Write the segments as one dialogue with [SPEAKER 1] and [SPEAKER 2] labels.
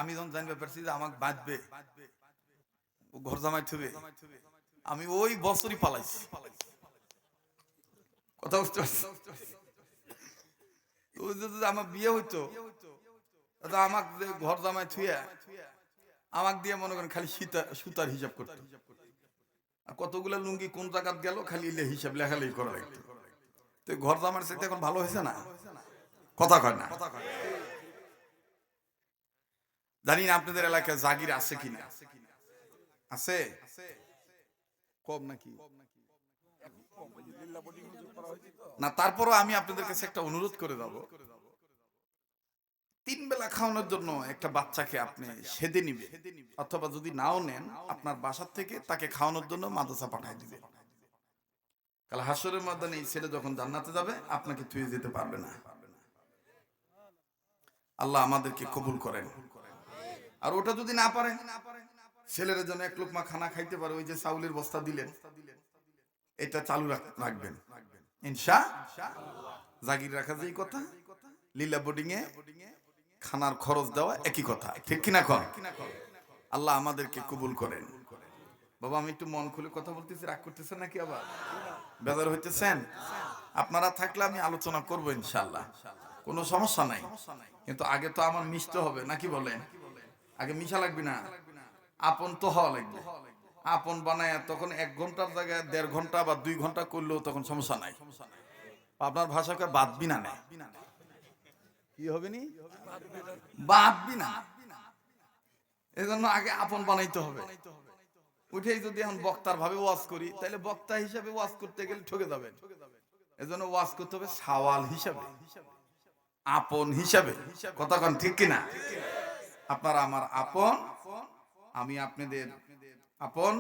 [SPEAKER 1] আমি যখন জানতে পারছি যে আমাকে বাঁচবে, ও ঘর জামাই থুবে, আমি ওই বছরই পালাইছি। কথা বুঝতে পারছি? ওই যদি আমার বিয়ে হইতো, আমাকে ঘর জামাই থুয়ে আমাকে দিয়ে মনে করেন খালি সুতার হিসাব করতো, কতগুলা লুঙ্গি কোন জায়গাত গেল খালি হিসাব লেখালেখি করা লাগতো। তো ঘর জামার সাথে এখন ভালো হয়েছে না? কথা কয় না? জানি না আপনাদের এলাকায় জাগির আছে কিনা। আছে? কম নাকি? না, তারপরও আমি আপনাদের কাছে একটা অনুরোধ করে যাব, 3 বেলা খাওয়ানোর জন্য একটা বাচ্চাকে আপনি সেদে নিবে, অথবা যদি নাও নেন আপনার বাসার থেকে তাকে খাওয়ানোর জন্য মাদ্রাসা পাঠায় দিবে। কাল হাসরের ময়দানে এই ছেলে যখন জান্নাতে যাবে আপনাকে থুয়ে যেতে পারবে না। আল্লাহ আমাদেরকে কবুল করেন। আর ওটা যদি না পারেন, ছেলের জন্য এক লোকমা খানা খাইতে পারে, ওই যে চাউলের বস্তা দিলেন, এটা চালু রাখবেন ইনশাআল্লাহ। জাগির রাখা যেই কথা, লীলা বোর্ডিং এ খানার খরচ দেওয়া একই কথা, ঠিক কিনা কন? আল্লাহ আমাদেরকে কবুল করেন। বাবা আমি একটু মন খুলে কথা বলতেছি, রাগ করতেছেন নাকি আবার বেজার হইতেছেন? আপনারা থাকলে আমি আলোচনা করব ইনশাআল্লাহ, কোনো সমস্যা নাই। কিন্তু আগে তো আমার মিশতে হবে নাকি বলেন? আগে মিশা লাগবে না? আপন তো হওয়া লাগবে। আপন বানায় তখন 1 ঘন্টার জায়গায় 1.5 ঘন্টা বা 2 ঘন্টা করলেও তখন সমস্যা নাই। আপনার ভাষাকে বাদবি না, নেয় কি হবে নি? বাদবি না। এজন্য আগে আপন বানাইতে হবে। উঠেই যদি এখন বক্তার ভাবে ওয়াজ করি, তাহলে বক্তা হিসাবে ওয়াজ করতে গেলে ঠকে যাবেন। এজন্য ওয়াজ করতে হবে সাওয়াল হিসাবে, আপন হিসাবে। কথা কোন ঠিক কিনা? আপনারা আমার আপন, আমি আপনাদের আপন।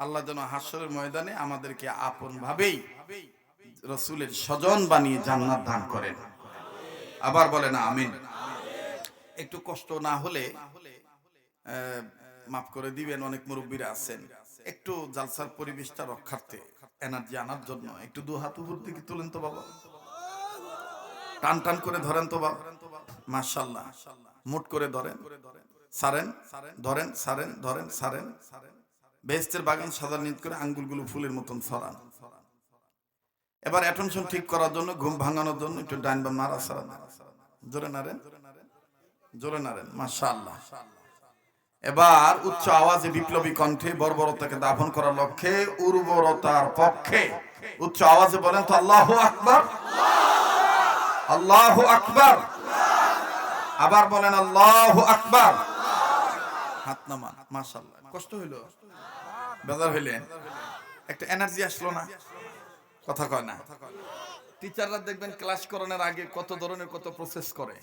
[SPEAKER 1] আল্লাহ যেন হাসরের ময়দানে আমাদেরকে আপন ভাবেই রাসূলের স্বজন বানিয়ে জান্নাত দান করেন। আবার বলেন আমিন। একটু কষ্ট না হলে মাফ করে দিবেন, অনেক মুরব্বীরা আছেন। একটু জালসার পরিবেশটা রক্ষার্থে, এনার্জি আনার জন্য একটু 2 হাত উপর দিকে তুলেন তো বাবা, টান টান করে ধরেন তো বাবা, মাশাআল্লাহ। মুট করে ধরেন, সারেন, ধরেন, সারেন, ধরেন, সারেন। বেহেশতের বাগান সাজার নিয়ত করে আঙ্গুলগুলো ফুলের মতন ছড়ান। এবার অ্যাটেনশন ঠিক করার জন্য, ঘুম ভাঙানোর জন্য একটু ডাইন বাম নাড়া সারা, জোরে নাড়েন, জোরে নাড়েন, মাশাআল্লাহ। এবার উচ্চ আওয়াজে বিপ্লবী কণ্ঠে বর্বরতাকে দাফন করার লক্ষ্যে, উর্বরতার পক্ষে উচ্চ আওয়াজে বলেন তো আল্লাহু আকবার, আল্লাহু আকবার। আবার বলেন আল্লাহু আকবার। হাত নামান, মাশাআল্লাহ। কষ্ট হইল, বেজার হইলেন, একটা এনার্জি আসলো না? কথা কয় না? টিচাররা দেখবেন ক্লাস করানোর আগে কত ধরনের কত প্রসেস করে,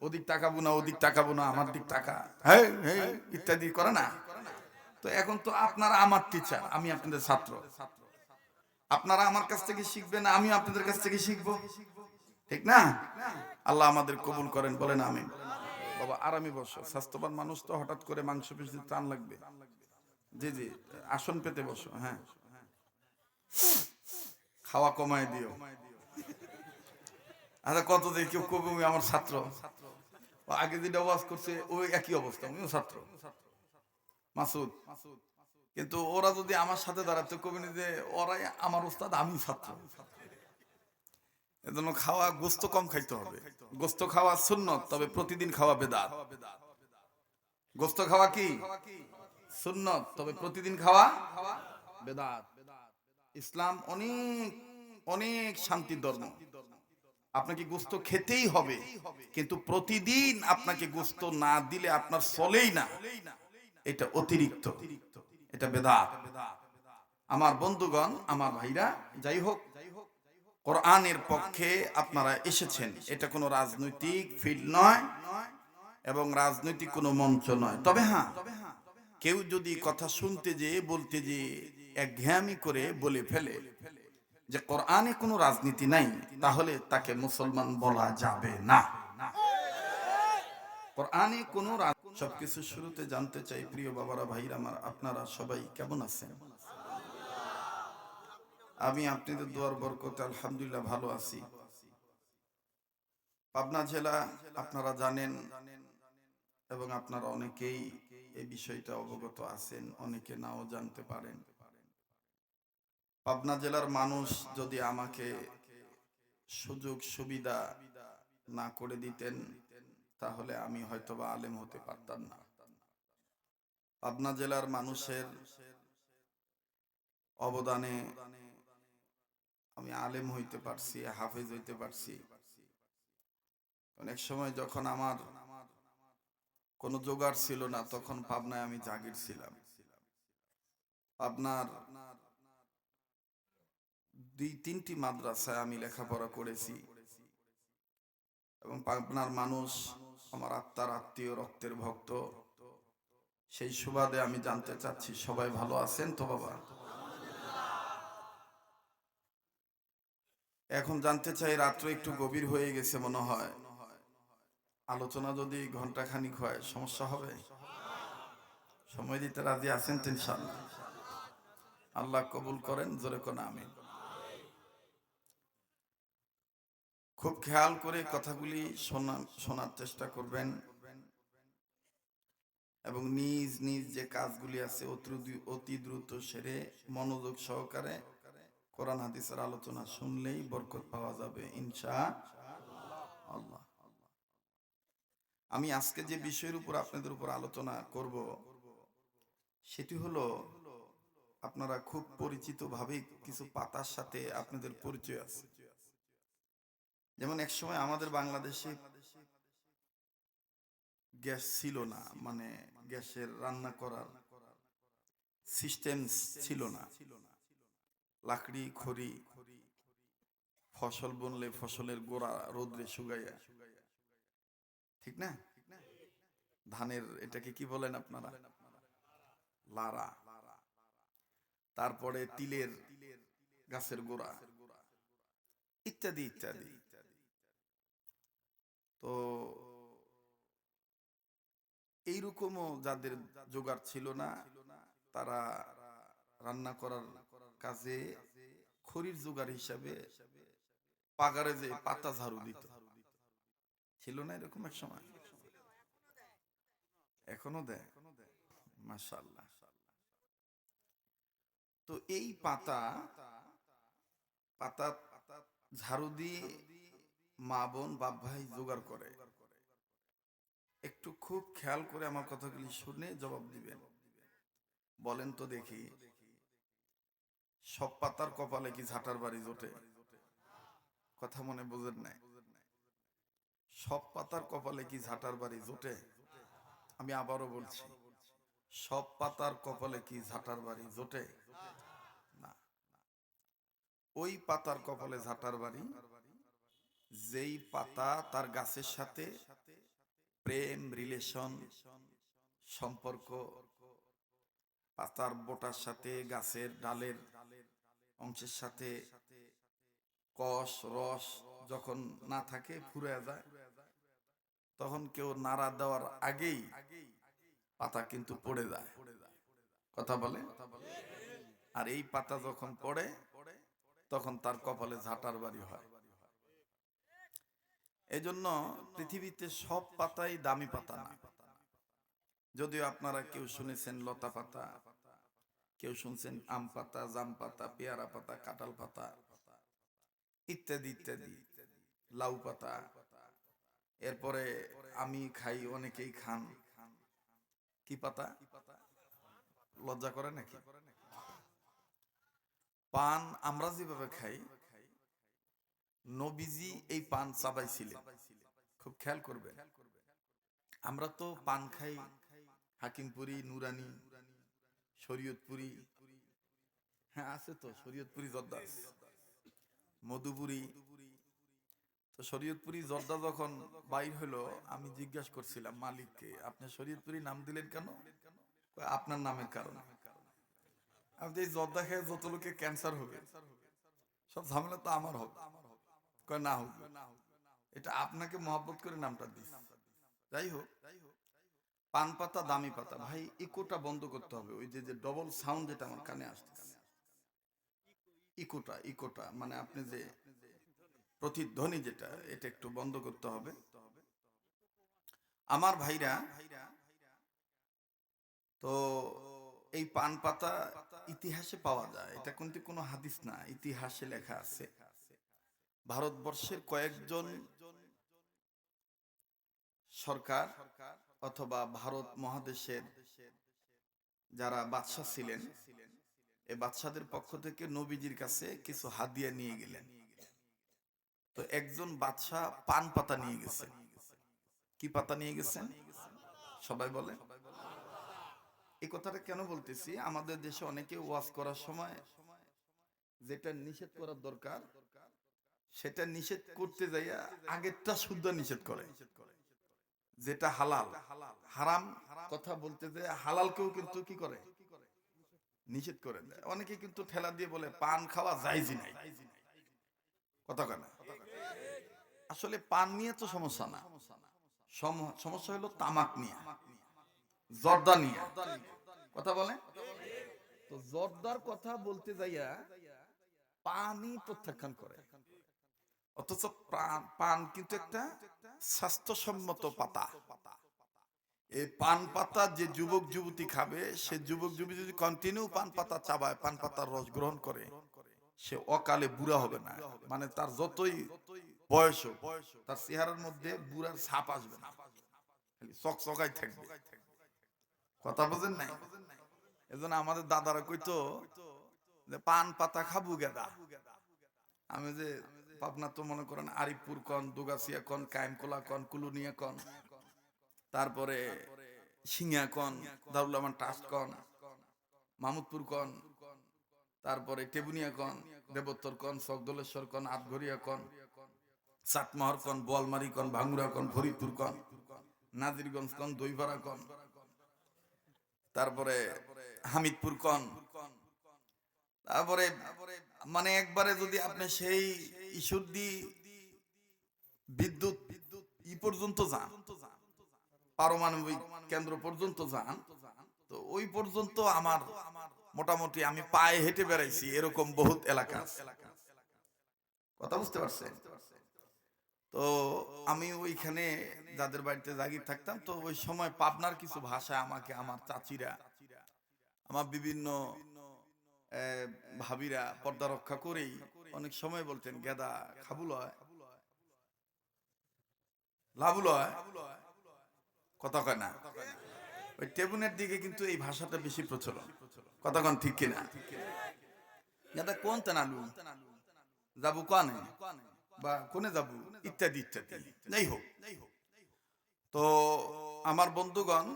[SPEAKER 1] ওদিক তাকাবো না, ওদিক তাকাবো না, আমার দিক তাকা, হ্যাঁ হ্যাঁ ইত্যাদি করে না? তো এখন তো আপনারা আমার টিচার, আমি আপনাদের ছাত্র, আপনারা আমার কাছ থেকে শিখবেন, আমি আপনাদের কাছ থেকে শিখবো, ঠিক না? আল্লাহ আমাদের কবুল করেন, বলেন আমিন। বাবা আরামে বসো, স্বাস্থ্যবান মানুষ তো হঠাৎ করে মাংস পেশি টান লাগবে। জি জি, আসন পেতে বসো। হ্যাঁ, খাওয়া কমায় দিও। আচ্ছা কত যে কেউ কবি আমার ছাত্র, আগে যেটা ওয়াজ করছে ওই একই অবস্থা, আমিও ছাত্র মাসুদ, কিন্তু ওরা যদি আমার সাথে দাঁড়াতে কবি যে ওরাই আমার উস্তাদ, আমি ছাত্র। এজন্য খাওয়া গোস্ত কম খাইতে হবে। গোস্ত খাওয়া সুন্নত, তবে প্রতিদিন খাওয়া বেদাত। গোস্ত খাওয়া কি সুন্নত, তবে প্রতিদিন খাওয়া বেদাত। ইসলাম অনেক অনেক শান্তির ধর্ম। আপনাকে গোস্ত খেতেই হবে, কিন্তু প্রতিদিন আপনাকে গোস্ত না দিলে আপনার চলেই না, এটা অতিরিক্ত, এটা বেদাত। আমার বন্ধুগণ, আমার ভাইরা, যাই হোক, কোরআনের পক্ষে আপনারা এসেছেন, এটা কোনো রাজনৈতিক ফিল্ড নয় এবং রাজনৈতিক কোনো মঞ্চ নয়। তবে হ্যাঁ, কেউ যদি কথা শুনতে যেয়ে বলতে যে একঘেয়ামি করে বলে ফেলে যে কোরআনে কোনো রাজনীতি নাই, তাহলে তাকে মুসলমান বলা যাবে না। কোরআনে কোনো সবকিছু শুরুতে জানতে চাই, প্রিয় বাবারা, ভাইরা আমার, আপনারা সবাই কেমন আছেন? আমি আপনাদের দোয়ার বরকতে আলহামদুলিল্লাহ ভালো আছি। পাবনা জেলা আপনারা জানেন এবং আপনারা অনেকেই এই বিষয়টা অবগত আছেন, অনেকে নাও জানতে পারেন। পাবনা জেলার মানুষ যদি আমাকে সুযোগ সুবিধা না করে দিতেন, তাহলে আমি হয়তোবা আলেম হতে পারতাম না। পাবনা জেলার মানুষের অবদানে আমি আলেম হইতে পারছি, হাফেজ হইতে পারছি। অনেক সময় যখন আমার কোনো জোগাড় ছিল না, তখন পাবনায় আমি জাগির ছিলাম। পাবনার 2-3টি মাদ্রাসায় আমি লেখাপড়া করেছি এবং পাবনার মানুষ আমার আত্মার আত্মীয়, রক্তের ভক্ত। সেই সুবাদে আমি জানতে চাচ্ছি সবাই ভালো আছেন তো বাবা? এখন জানতে চাই, রাত্র একটু গভীর হয়ে গেছে মনে হয়, আলোচনা যদি ঘন্টাখানিক হয় সমস্যা হবে? সময় দিতে রাজি আছেন তো ইনশাআল্লাহ? আল্লাহ কবুল করেন, জোরে কোন আমিন। খুব খেয়াল করে কথাগুলি শোনার চেষ্টা করবেন এবং নিজ নিজ যে কাজগুলি আছে অতি দ্রুত সেরে মনোযোগ সহকারে কোরআন হাদিসের আলোচনা শুনলেই বরকত পাওয়া যাবে ইনশাআল্লাহ। আমি আজকে যে বিষয়ের উপর আপনাদের উপর আলোচনা করব সেটি হলো, আপনারা খুব পরিচিত ভাবে কিছু পাতার সাথে আপনাদের পরিচয় আছে। যেমন এক সময় আমাদের বাংলাদেশে গ্যাস ছিল না, মানে গ্যাসের রান্না করার সিস্টেম ছিল না। লাকড়ি, খড়ি, ফসল বুনলে ফসলের গোড়া রোদ্রে শুকাইয়া, ঠিক না? ধানের এটাকে কি বলেন আপনারা? লারা। তারপরে তিলের গাছের গোড়া, ইত্যাদি ইত্যাদি। তো এইরকমও যাদের জোগাড় ছিল না, তারা রান্না করার কাজে খড়ির জোগাড় হিসাবে পাগারে যে পাতা ঝাড়ু দিত, ছিল না এরকম এক সময়? এখনো দেয়, মাশাআল্লাহ। তো এই পাতা পাতা ঝাড়ু দিয়ে মা বোন বাপ ভাই জোগাড় করে। একটু খুব খেয়াল করে আমার কথাগুলি শুনে জবাব দিবেন। বলেন তো দেখি, সব পাতার কপালে কি ঝাঁটার বাড়ি জোটে? কথা মনে বোঝেন নাই? সব পাতার কপালে কি ঝাঁটার বাড়ি জোটে? আমি আবারও বলছি, সব পাতার কপালে কি ঝাঁটার বাড়ি জোটে? না। ওই পাতার কপালে ঝাঁটার বাড়ি যেই পাতা তার গাছের সাথে প্রেম, রিলেশন, সম্পর্ক, পাতার বোটার সাথে গাছের ডালের অংশের সাথে কষ রস যখন না থাকে, ফুরে যায়, তখন কেউ নাড়া দেওয়ার আগেই পাতা কিন্তু পড়ে যায়। কথা বলে? আর এই পাতা যখন পড়ে তখন তার কপালে ঝাঁটার বাড়ি হয়। এজন্য পৃথিবীতে সব পাতাই দামি পাতা না। যদিও আপনারা কেউ শুনেছেন লতা পাতা, কেউ শুনছেন আম পাতা, জাম পাতা, পেয়ারা পাতা, কাঁঠাল পাতা, ইত্যাদি ইত্যাদি, লাউ পাতা। এরপরে আমি খাই, অনেকেই খান কি পাতা? লজ্জা করে নাকি? পান আমরা যেভাবে খাই, নবীজি এই পান চাবাইছিলেন। খুব খেয়াল করবেন। আমরা তো পান খাই হাকিমপুরি, নুরানি, শরীয়তপুরি, হ্যাঁ আছে তো, শরীয়তপুরি জর্দা আছে, মধুপুরি। তো শরীয়তপুরি জর্দা যখন বাইর হলো, আমি জিজ্ঞাসা করছিলাম মালিককে, আপনি শরীয়তপুরি নাম দিলেন কেন? কয়, আপনার নামের কারণে। আমি এই জর্দা খেয়ে যত লোকে ক্যান্সার হবে, সব ঝামেলা তো আমার হবে। কয় না হোক, এটা আপনাকে মহব্বত করে নামটা দিস। যাই হোক, পান পাতা দামি পাতা। ভাই ইকোটা বন্ধ করতে হবে, ওই যে যে ডবল সাউন্ড যেটা আমার কানে আসতেছে, ইকোটা ইকোটা মানে আপনি যে প্রতিধ্বনি যেটা, এটা একটু বন্ধ করতে হবে। আমার ভাইরা, তো এই পান পাতা ইতিহাসে পাওয়া যায়, এটা কিন্তু কোনো হাদিস না, ইতিহাসে লেখা আছে। ভারতবর্ষের কয়েকজন সরকার অথবা ভারত মহাদেশের যারা বাদশা ছিলেন, এই বাদশাদের পক্ষ থেকে নবীজির কাছে কিছু হাদিয়া নিয়ে গেলেন। তো একজন বাদশা পান পাতা নিয়ে গেছে। কি পাতা নিয়ে গেছেন? সবাই বলে। এই কথাটা কেন বলতেছি, আমাদের দেশে অনেকে ওয়াজ করার সময় যেটা নিষেধ করার দরকার সেটা নিষেধ করতে যাইয়া আগেরটা শুদ্ধ নিষেধ করে। যেটা হালাল হারাম কথা বলতে যায় হালালকেও কিন্তু কি করে, নিষেধ করে দেয়। অনেকে কিন্তু ঠেলা দিয়ে বলে পান খাওয়া জায়েজই নাই। কথা কেন? আসলে পান নিয়ে তো সমস্যা না, সমস্যা হলো তামাক নিয়ে, জর্দা নিয়ে। কথা বলে তো জর্দার কথা বলতে যাইয়া পানি প্রত্যাখ্যান করে। অথচ পান কিন্তু একটা স্বাস্থ্যসম্মত পাতা। এই পান পাতা যে যুবক যুবতী খাবে, সে যুবক যুবতী যদি কন্টিনিউ পান পাতা চাবায়, পান পাতার রস গ্রহণ করে, সে অকালে বুড়া হবে না। মানে তার যতই বয়স হোক, তার চেহারার মধ্যে বুড়ার ছাপ আসবে না, চকচকাই থাকবে। কথা বোঝেন নাই? এজন্য আমাদের দাদারা কইতো যে পান পাতা খাবু গেদা। আমি যে পাবনা তো মনে করেন আরিফপুর কন, দুগাছিয়া কন, কায়েমকোলা কন, কুলুনিয়া কন, তারপরে সিঙ্গা কন, দারুল আমান ট্রাস্ট কন, মাহমুদপুর কন, তারপরে টেবুনিয়া কন, দেবোত্তর কন, চকদলেশ্বর কন, আটঘরিয়া কন, চাটমহর কন, বোয়ালমারি কন, ভাঙ্গুরা কন, ফরিদপুর কন, নাজিরগঞ্জ কন, দইভাড়া কন, তারপরে হামিদপুর কন, তারপরে মানে একবারে যদি আপনি সেই ঈশ্বরদী বিদ্যুৎ পর্যন্ত যান, পারমাণবিক কেন্দ্র পর্যন্ত যান, তো ওই পর্যন্ত আমার মোটামুটি আমি পায়ে হেঁটে বেড়াইছি এরকম বহুত এলাকা আছে। কথা বুঝতে পারছেন? তো আমি ওইখানে যাদের বাড়িতে জাগির থাকতাম, তো ওই সময় পাবনার কিছু ভাষা আমাকে আমার চাচিরা, আমার বিভিন্ন ভাবিরা পর্দা রক্ষা করেই অনেক সময় বলতেন গেদা খাবুল হয়, লাভুল হয়। কথা কয় না? ওই টেবুনের দিকে কিন্তু এই ভাষাটা বেশি প্রচলন। কথা কন ঠিক কিনা? গেদা কোন তেন আলু যাবো কানে বা কোনে যাবো ইত্যাদি ইত্যাদি। যাই হোক, তো আমার বন্ধুগণ,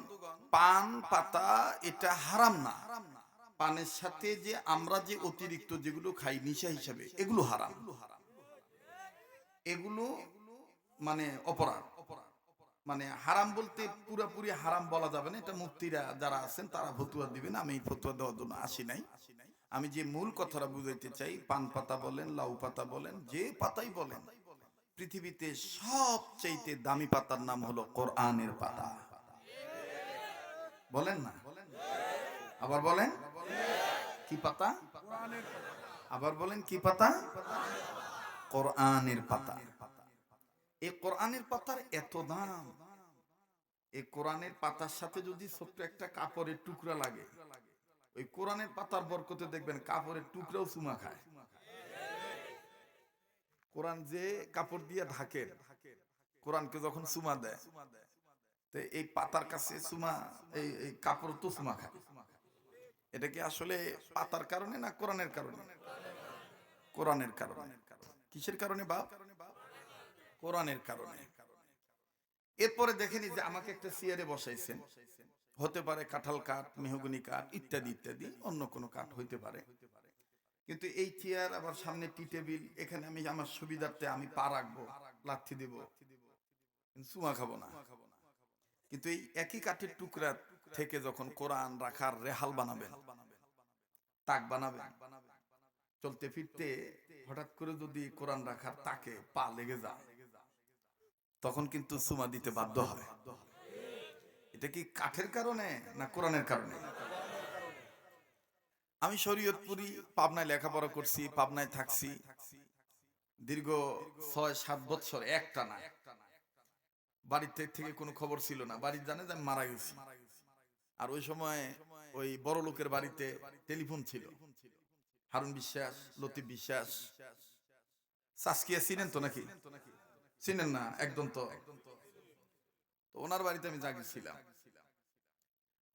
[SPEAKER 1] পান পাতা এটা হারাম না। পানের সাথে যে আমরা যে অতিরিক্ত যেগুলো খাই নিশা হিসাবে, এগুলো হারাম। এগুলো মানে অপরাধ। মানে হারাম বলতে পুরোপুরি হারাম বলা যাবে না, এটা মুফতিরা যারা আছেন তারা ফতুয়া দিবেন, আমি এই ফতুয়া দেওয়ার জন্য আসি নাই। আমি যে মূল কথাটা বুঝাইতে চাই, পান পাতা বলেন, লাউ পাতা বলেন, যে পাতাই বলেন, পৃথিবীতে সবচাইতে দামি পাতার নাম হলো কোরআনের পাতা। বলেন না? আবার বলেন কি পাতা? আবার বলেন কি পাতা? কোরআনের পাতা। এই কোরআনের পাতার এত দাম, এই কোরআনের পাতার সাথে যদি ছোট্ট একটা কাপড়ের টুকরা লাগে, ওই কোরআনের পাতার বরকতে দেখবেন কাপড়ের টুকরাও চুমা খায়। কোরআন যে কাপড় দিয়ে ঢাকে, কোরআনকে যখন চুমা দেয়, তো এই পাতার কাছে চুমা, এই কাপড় তো চুমা খায়। এটা কি আসলে পাতার কারণে না কোরআনের কারণে? কোরআনের কারণে। কিসের কারণে বাপ? কোরআনের কারণে। এরপরে দেখেনি যে আমাকে একটা চেয়ারে বসাইছেন, হতে পারে কাঁঠাল কাঠ, মেহগনি কাঠ ইত্যাদি ইত্যাদি, অন্য কোনো কাঠ হইতে পারে, কিন্তু এই চেয়ার আবার সামনে টি টেবিল, এখানে আমি আমার সুবিধার্থে আমি পা রাখবো, লাথি দেব, চুমা খাবো না। কিন্তু এই একই কাঠের টুকরা থেকে যখন কোরআন রাখার রেহাল বানাবেন, তাক বানাবেন, চলতে ফিরতে হঠাৎ করে যদি কোরআন রাখার তাকে পা লেগে যায়, তখন কিন্তু চুমা দিতে বাধ্য হয়। এটা কি কাঠের কারণে না কোরআনের কারণে? আমি শরীয়তপুরি পাবনায় লেখাপড়া করছি, পাবনায় থাকছি দীর্ঘ ৬-৭ বছর একটানা। বাড়ির থেকে কোনো খবর ছিল না, বাড়ির জানে যে আমি মারা গেছি। আর ওই সময় ওই বড় লোকের বাড়িতে টেলিফোন ছিল, হারুন বিশ্বাস, লতিফ বিশ্বাস, সাসকিয়া চিনেন তো নাকি? চিনেন না? একদম। তো ওনার বাড়িতে আমি জাগিয়েছিলাম।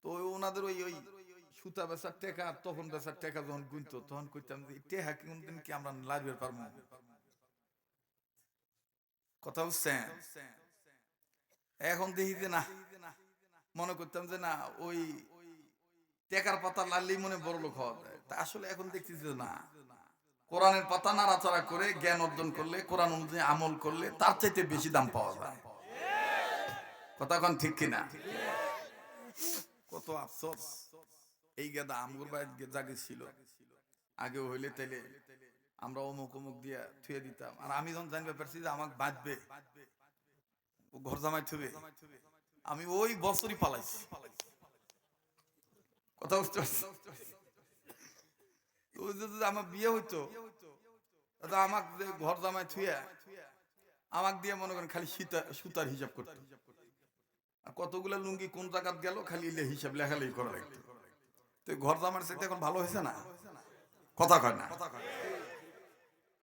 [SPEAKER 1] তো ওনাদের ওই ওই সুতা বেচার টেকা, তখন বেচার টেকা যখন গুনতো তখন কইতাম যে টেহা কোনদিন কি আমরা লাইবের পারবো। কথা বুঝছেন? এখন দেখি যে না, মনে করতাম যে না, ওই টেকার পাতা লাললেই মনে বড় লোক হওয়া যায়। তা আসলে এখন দেখতেছি যে না, কোরআনের পাতা নাড়াচাড়া করে জ্ঞান অর্জন করলে, কোরআন অনুযায়ী আমল করলে তার চাইতে বেশি দাম পাওয়া যায়। কথা কোন ঠিক কিনা? কত আফসোস, এই গেদা আমগুর বাইরে জাগে ছিল আগে হইলে তাইলে আমরা অমুক অমুক দিয়া থুয়ে দিতাম। আর আমি যখন জানতে পারছি যে আমাকে বাঁচবে, ও ঘর জামাই থুবে, আমি ওই বছরই পালাইছি। কথা বুঝতে পারছি? ওই যদি আমার বিয়ে হইতো, আমাকে যে ঘর জামাই থুয়া আমাকে দিয়ে মনে করেন খালি সুতার হিসাব করতো, আর কতগুলা লুঙ্গি কোন জায়গাত গেল খালি হিসাব লেখালেখি করা লাগতো। তো ঘর জামার সাথে এখন ভালো হয়েছে না? কথা কয় না?